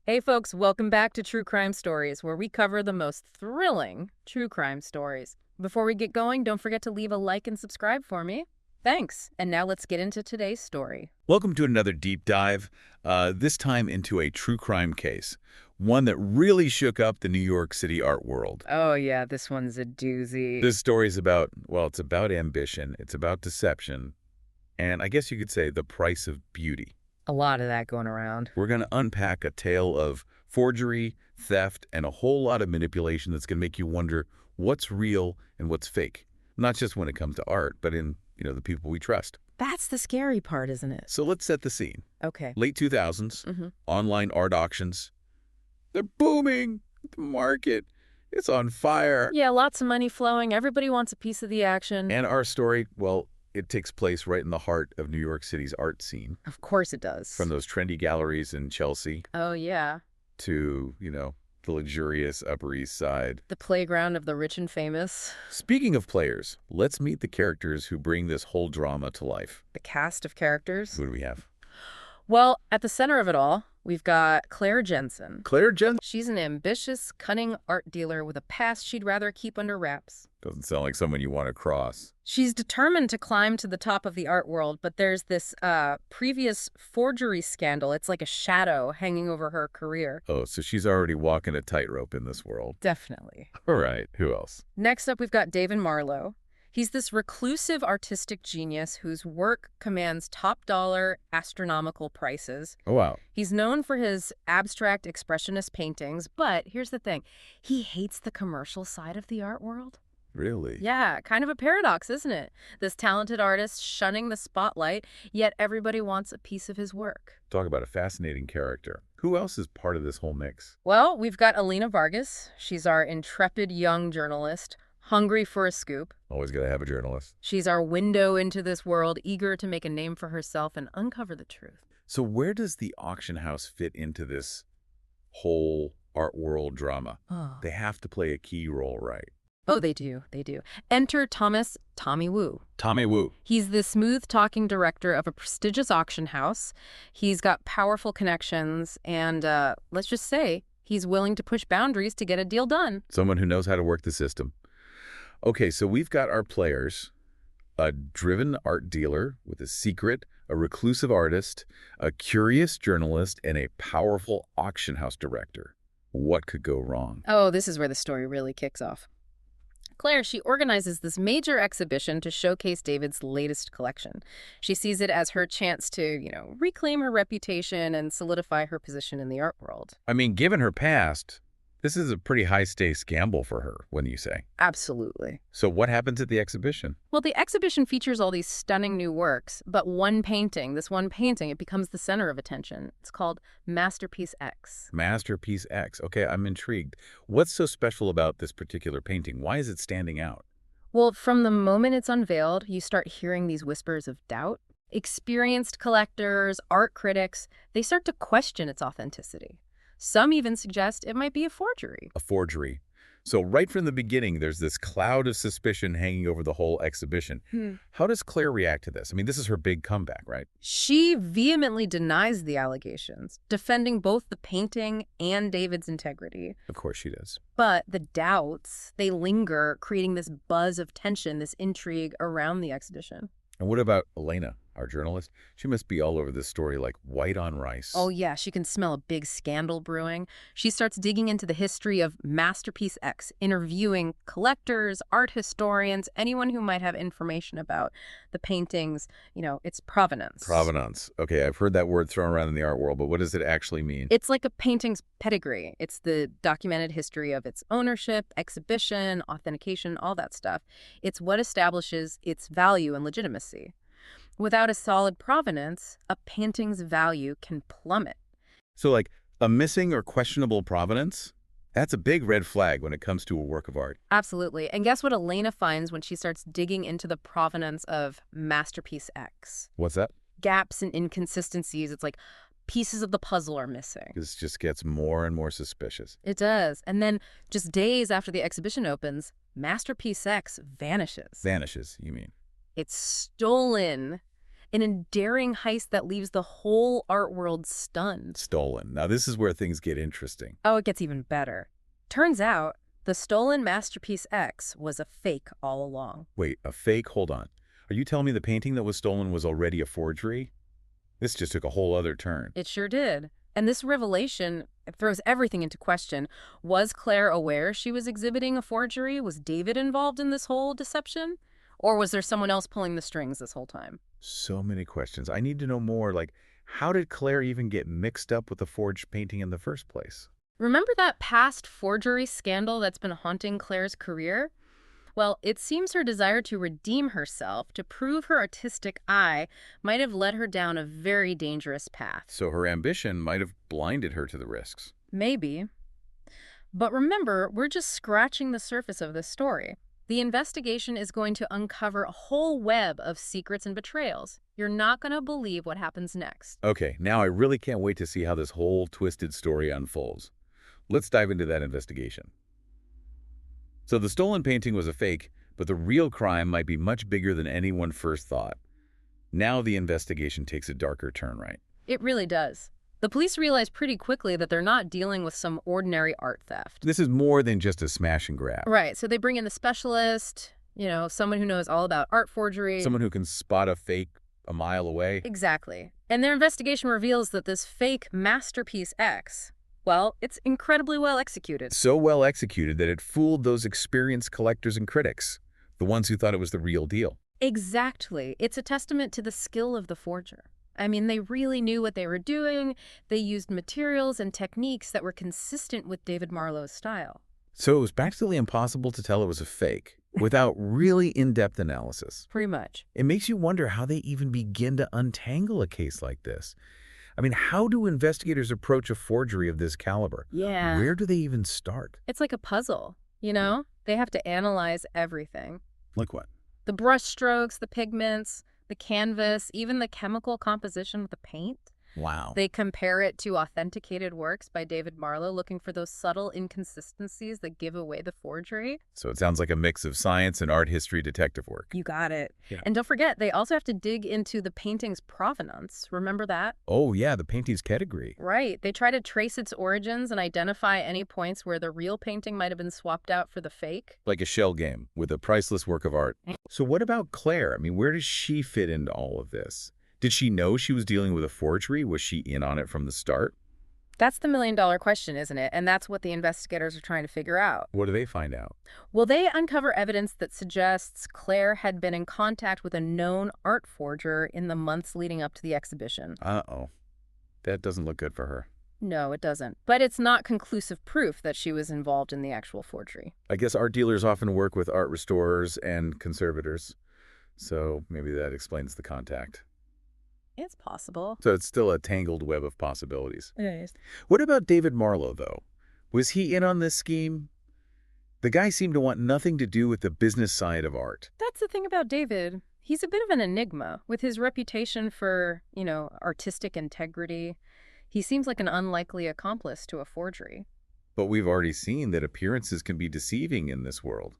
Hey folks, welcome back to True Crime Stories, where we cover the most thrilling true crime stories. Before we get going, don't forget to leave a like and subscribe for me. Thanks. And now let's get into today's story. Welcome to another deep dive, this time into a true crime case, one that really shook up the New York City art world. Oh yeah, this one's a doozy. This story is about, well, it's about ambition, it's about deception, and I guess you could say the price of beauty. A lot of that going around. We're going to unpack a tale of forgery, theft, and a whole lot of manipulation that's going to make you wonder what's real and what's fake. Not just when it comes to art, but in, the people we trust. That's the scary part, isn't it? So let's set the scene. Okay. Late 2000s, online art auctions. They're booming. The market, it's on fire. Yeah, lots of money flowing. Everybody wants a piece of the action. And our story, well, it takes place right in the heart of New York City's art scene. Of course it does. From those trendy galleries in Chelsea Oh yeah. to, the luxurious Upper East Side. The playground of the rich and famous. Speaking of players, let's meet the characters who bring this whole drama to life. The cast of characters. Who do we have? Well, at the center of it all, we've got Claire Jensen. Claire Jensen? She's an ambitious, cunning art dealer with a past she'd rather keep under wraps. Doesn't sound like someone you want to cross. She's determined to climb to the top of the art world, but there's this previous forgery scandal. It's like a shadow hanging over her career. Oh, so she's already walking a tightrope in this world. Definitely. All right, who else? Next up, we've got David Marlowe. He's this reclusive artistic genius whose work commands top-dollar astronomical prices. Oh, wow. He's known for his abstract expressionist paintings, but here's the thing. He hates the commercial side of the art world. Really? Yeah, kind of a paradox, isn't it? This talented artist shunning the spotlight, yet everybody wants a piece of his work. Talk about a fascinating character. Who else is part of this whole mix? Well, we've got Alina Vargas. She's our intrepid young journalist, hungry for a scoop. Always got to have a journalist. She's our window into this world, eager to make a name for herself and uncover the truth. So where does the auction house fit into this whole art world drama? Oh. They have to play a key role, right? Oh, they do. They do. Enter Tommy Wu. Tommy Wu. He's the smooth-talking director of a prestigious auction house. He's got powerful connections, and let's just say he's willing to push boundaries to get a deal done. Someone who knows how to work the system. Okay, so we've got our players, a driven art dealer with a secret, a reclusive artist, a curious journalist, and a powerful auction house director. What could go wrong? Oh, this is where the story really kicks off. Claire, she organizes this major exhibition to showcase David's latest collection. She sees it as her chance to, reclaim her reputation and solidify her position in the art world. I mean, given her past, this is a pretty high-stakes gamble for her, wouldn't you say? Absolutely. So what happens at the exhibition? Well, the exhibition features all these stunning new works, but this one painting, it becomes the center of attention. It's called Masterpiece X. Masterpiece X. Okay, I'm intrigued. What's so special about this particular painting? Why is it standing out? Well, from the moment it's unveiled, you start hearing these whispers of doubt. Experienced collectors, art critics, they start to question its authenticity. Some even suggest it might be a forgery. A forgery. So right from the beginning, there's this cloud of suspicion hanging over the whole exhibition. How does Claire react to this? I mean, this is her big comeback, right? She vehemently denies the allegations, defending both the painting and David's integrity. Of course she does. But the doubts, they linger, creating this buzz of tension, this intrigue around the exhibition. And what about Elena, our journalist? She must be all over this story like white on rice. Oh yeah, she can smell a big scandal brewing. She starts digging into the history of Masterpiece X, interviewing collectors, art historians, anyone who might have information about the painting's, its provenance. Provenance. Okay, I've heard that word thrown around in the art world, but what does it actually mean? It's like a painting's pedigree. It's the documented history of its ownership, exhibition, authentication, all that stuff. It's what establishes its value and legitimacy. Without a solid provenance, a painting's value can plummet. So like a missing or questionable provenance? That's a big red flag when it comes to a work of art. Absolutely. And guess what Elena finds when she starts digging into the provenance of Masterpiece X? What's that? Gaps and inconsistencies. It's like pieces of the puzzle are missing. This just gets more and more suspicious. It does. And then just days after the exhibition opens, Masterpiece X vanishes. Vanishes, you mean? It's stolen. an endearing heist that leaves the whole art world stunned. Stolen. Now, this is where things get interesting. Oh, it gets even better. Turns out, the stolen Masterpiece X was a fake all along. Wait, a fake? Hold on. Are you telling me the painting that was stolen was already a forgery? This just took a whole other turn. It sure did. And this revelation throws everything into question. Was Claire aware she was exhibiting a forgery? Was David involved in this whole deception? Or was there someone else pulling the strings this whole time? So many questions. I need to know more, like, how did Claire even get mixed up with the forged painting in the first place? Remember that past forgery scandal that's been haunting Claire's career? Well, it seems her desire to redeem herself, to prove her artistic eye, might have led her down a very dangerous path. So her ambition might have blinded her to the risks. Maybe. But remember, we're just scratching the surface of this story. The investigation is going to uncover a whole web of secrets and betrayals. You're not going to believe what happens next. Okay, now I really can't wait to see how this whole twisted story unfolds. Let's dive into that investigation. So the stolen painting was a fake, but the real crime might be much bigger than anyone first thought. Now the investigation takes a darker turn, right? It really does. The police realize pretty quickly that they're not dealing with some ordinary art theft. This is more than just a smash and grab. Right, so they bring in the specialist, someone who knows all about art forgery. Someone who can spot a fake a mile away. Exactly. And their investigation reveals that this fake Masterpiece X, well, it's incredibly well executed. So well executed that it fooled those experienced collectors and critics, the ones who thought it was the real deal. Exactly. It's a testament to the skill of the forger. I mean, they really knew what they were doing. They used materials and techniques that were consistent with David Marlowe's style. So it was practically impossible to tell it was a fake without really in-depth analysis. Pretty much. It makes you wonder how they even begin to untangle a case like this. I mean, how do investigators approach a forgery of this caliber? Yeah. Where do they even start? It's like a puzzle, you know? They have to analyze everything. Like what? The brush strokes, the pigments, the canvas, even the chemical composition of the paint. Wow. They compare it to authenticated works by David Marlowe, looking for those subtle inconsistencies that give away the forgery. So it sounds like a mix of science and art history detective work. You got it. Yeah. And don't forget, they also have to dig into the painting's provenance. Remember that? Oh, yeah, the painting's pedigree. Right. They try to trace its origins and identify any points where the real painting might have been swapped out for the fake. Like a shell game with a priceless work of art. So what about Claire? I mean, where does she fit into all of this? Did she know she was dealing with a forgery? Was she in on it from the start? That's the million-dollar question, isn't it? And that's what the investigators are trying to figure out. What do they find out? Well, they uncover evidence that suggests Claire had been in contact with a known art forger in the months leading up to the exhibition. Uh-oh. That doesn't look good for her. No, it doesn't. But it's not conclusive proof that she was involved in the actual forgery. I guess art dealers often work with art restorers and conservators, so maybe that explains the contact. It's possible. So it's still a tangled web of possibilities. It is. What about David Marlowe, though? Was he in on this scheme? The guy seemed to want nothing to do with the business side of art. That's the thing about David. He's a bit of an enigma. With his reputation for, artistic integrity, he seems like an unlikely accomplice to a forgery. But we've already seen that appearances can be deceiving in this world.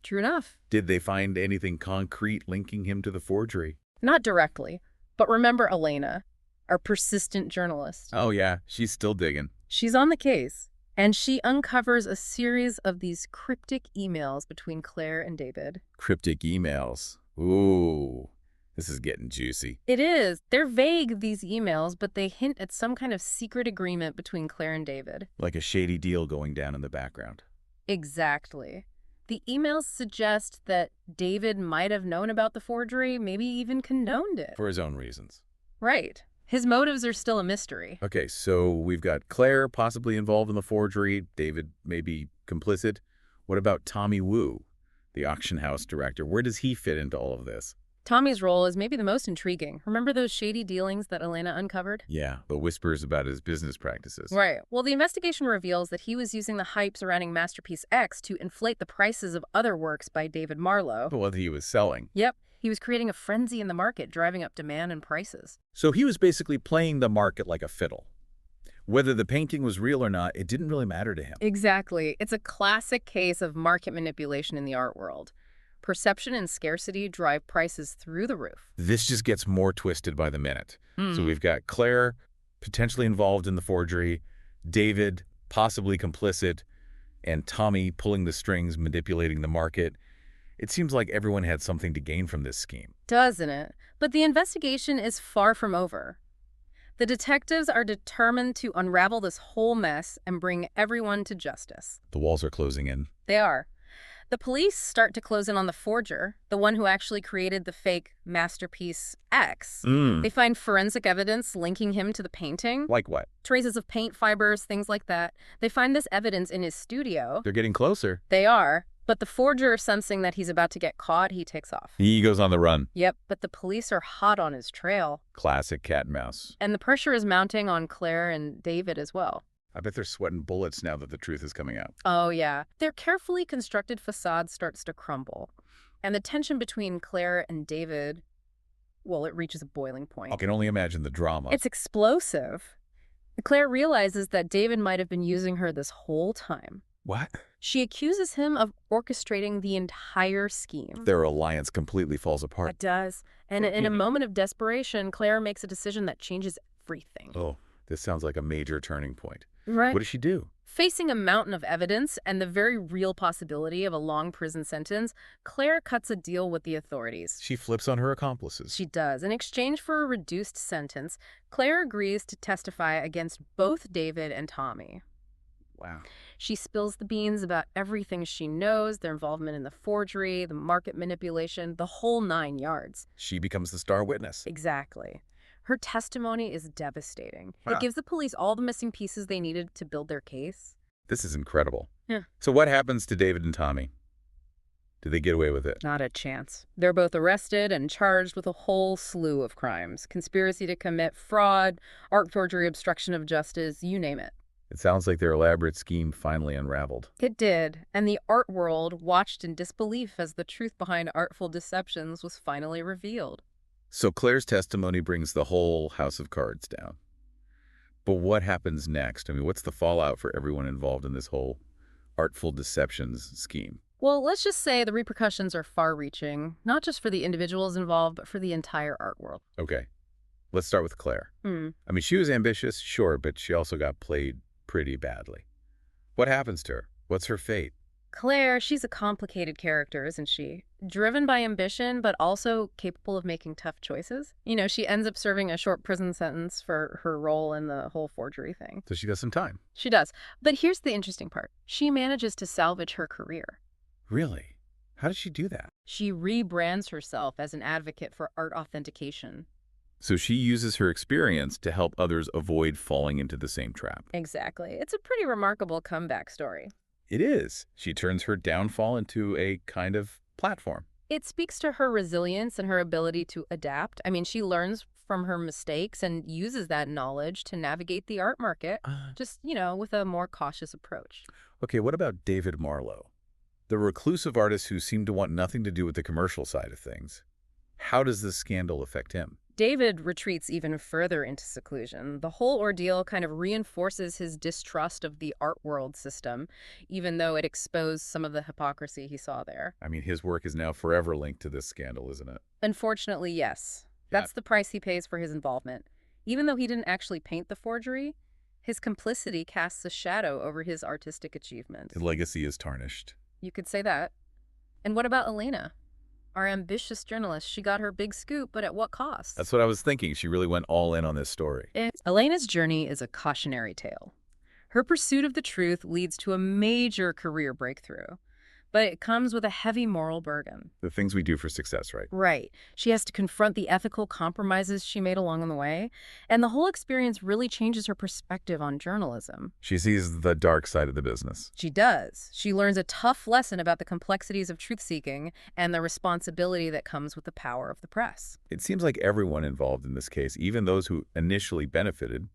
True enough. Did they find anything concrete linking him to the forgery? Not directly. But remember Elena, our persistent journalist. Oh, yeah. She's still digging. She's on the case, and she uncovers a series of these cryptic emails between Claire and David. Cryptic emails. Ooh, this is getting juicy. It is. They're vague, these emails, but they hint at some kind of secret agreement between Claire and David. Like a shady deal going down in the background. Exactly. The emails suggest that David might have known about the forgery, maybe even condoned it. For his own reasons. Right. His motives are still a mystery. Okay, so we've got Claire possibly involved in the forgery, David maybe complicit. What about Tommy Wu, the auction house director? Where does he fit into all of this? Tommy's role is maybe the most intriguing. Remember those shady dealings that Elena uncovered? Yeah, the whispers about his business practices. Right. Well, the investigation reveals that he was using the hype surrounding Masterpiece X to inflate the prices of other works by David Marlowe. What he was selling. Yep. He was creating a frenzy in the market, driving up demand and prices. So he was basically playing the market like a fiddle. Whether the painting was real or not, it didn't really matter to him. Exactly. It's a classic case of market manipulation in the art world. Perception and scarcity drive prices through the roof. This just gets more twisted by the minute. So Hmm. we've got Claire potentially involved in the forgery, David possibly complicit, and Tommy pulling the strings, manipulating the market. It seems like everyone had something to gain from this scheme. Doesn't it? But the investigation is far from over. The detectives are determined to unravel this whole mess and bring everyone to justice. The walls are closing in. They are. The police start to close in on the forger, the one who actually created the fake masterpiece X. They find forensic evidence linking him to the painting, Like what? traces of paint fibers, things like that. They find this evidence in his studio. They're getting closer. They are. But the forger, sensing that he's about to get caught, he takes off. He goes on the run. Yep, but the police are hot on his trail. Classic cat and mouse. And the pressure is mounting on Claire and David as well. I bet they're sweating bullets now that the truth is coming out. Oh, yeah. Their carefully constructed facade starts to crumble. And the tension between Claire and David, well, it reaches a boiling point. I can only imagine the drama. It's explosive. Claire realizes that David might have been using her this whole time. What? She accuses him of orchestrating the entire scheme. Their alliance completely falls apart. It does. And in a moment of desperation, Claire makes a decision that changes everything. Oh, this sounds like a major turning point. Right. What does she do? Facing a mountain of evidence and the very real possibility of a long prison sentence, Claire cuts a deal with the authorities. She flips on her accomplices. She does. In exchange for a reduced sentence, Claire agrees to testify against both David and Tommy. Wow. She spills the beans about everything she knows, their involvement in the forgery, the market manipulation, the whole 9 yards. She becomes the star witness. Exactly. Her testimony is devastating. Wow. It gives the police all the missing pieces they needed to build their case. This is incredible. Yeah. So what happens to David and Tommy? Do they get away with it? Not a chance. They're both arrested and charged with a whole slew of crimes. Conspiracy to commit fraud, art forgery, obstruction of justice, you name it. It sounds like their elaborate scheme finally unraveled. It did, and the art world watched in disbelief as the truth behind Artful Deceptions was finally revealed. So Claire's testimony brings the whole house of cards down. But what happens next? I mean, what's the fallout for everyone involved in this whole Artful Deceptions scheme? Well, let's just say the repercussions are far-reaching, not just for the individuals involved, but for the entire art world. Okay, let's start with Claire. Hmm. I mean, she was ambitious, sure, but she also got played pretty badly. What happens to her? What's her fate? Claire, she's a complicated character, isn't she? Driven by ambition, but also capable of making tough choices. You know, she ends up serving a short prison sentence for her role in the whole forgery thing. So she got some time. She does. But here's the interesting part. She manages to salvage her career. Really? How did she do that? She rebrands herself as an advocate for art authentication. So she uses her experience to help others avoid falling into the same trap. Exactly. It's a pretty remarkable comeback story. It is. She turns her downfall into a kind of platform. It speaks to her resilience and her ability to adapt. I mean, she learns from her mistakes and uses that knowledge to navigate the art market, just, with a more cautious approach. Okay, what about David Marlowe? The reclusive artist who seemed to want nothing to do with the commercial side of things. How does this scandal affect him? David retreats even further into seclusion. The whole ordeal kind of reinforces his distrust of the art world system, even though it exposed some of the hypocrisy he saw there. I mean, his work is now forever linked to this scandal, isn't it? Unfortunately, yes. That's the price he pays for his involvement. Even though he didn't actually paint the forgery, his complicity casts a shadow over his artistic achievements. His legacy is tarnished. You could say that. And what about Elena? Our ambitious journalist, she got her big scoop, but at what cost? That's what I was thinking. She really went all in on this story. Elena's journey is a cautionary tale. Her pursuit of the truth leads to a major career breakthrough, but it comes with a heavy moral burden. The things we do for success, right? Right. She has to confront the ethical compromises she made along the way, and the whole experience really changes her perspective on journalism. She sees the dark side of the business. She does. She learns a tough lesson about the complexities of truth-seeking and the responsibility that comes with the power of the press. It seems like everyone involved in this case, even those who initially benefited,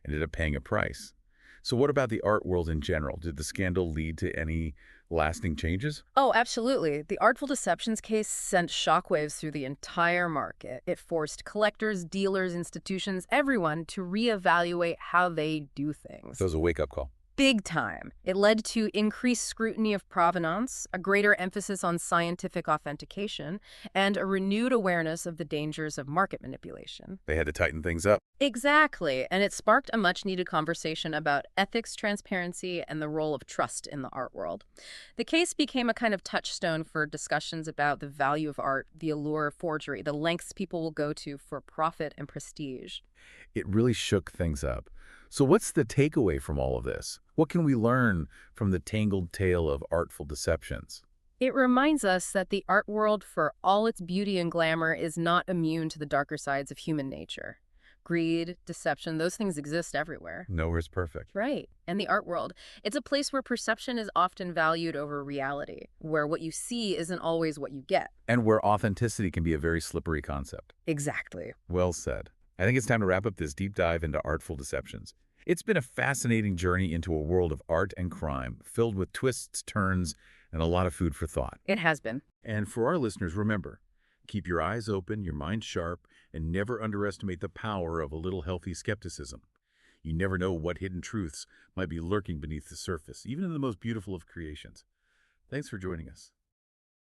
ended up paying a price. So what about the art world in general? Did the scandal lead to any lasting changes? Oh, absolutely. The Artful Deceptions case sent shockwaves through the entire market. It forced collectors, dealers, institutions, everyone to reevaluate how they do things. So it was a wake-up call. Big time. It led to increased scrutiny of provenance, a greater emphasis on scientific authentication, and a renewed awareness of the dangers of market manipulation. They had to tighten things up. Exactly, and it sparked a much-needed conversation about ethics, transparency, and the role of trust in the art world. The case became a kind of touchstone for discussions about the value of art, the allure of forgery, the lengths people will go to for profit and prestige. It really shook things up. So what's the takeaway from all of this? What can we learn from the tangled tale of artful deceptions? It reminds us that the art world, for all its beauty and glamour, is not immune to the darker sides of human nature. Greed, deception, those things exist everywhere. Nowhere's perfect. Right. And the art world, it's a place where perception is often valued over reality, where what you see isn't always what you get. And where authenticity can be a very slippery concept. Exactly. Well said. I think it's time to wrap up this deep dive into artful deceptions. It's been a fascinating journey into a world of art and crime, filled with twists, turns, and a lot of food for thought. It has been. And for our listeners, remember, keep your eyes open, your mind sharp, and never underestimate the power of a little healthy skepticism. You never know what hidden truths might be lurking beneath the surface, even in the most beautiful of creations. Thanks for joining us.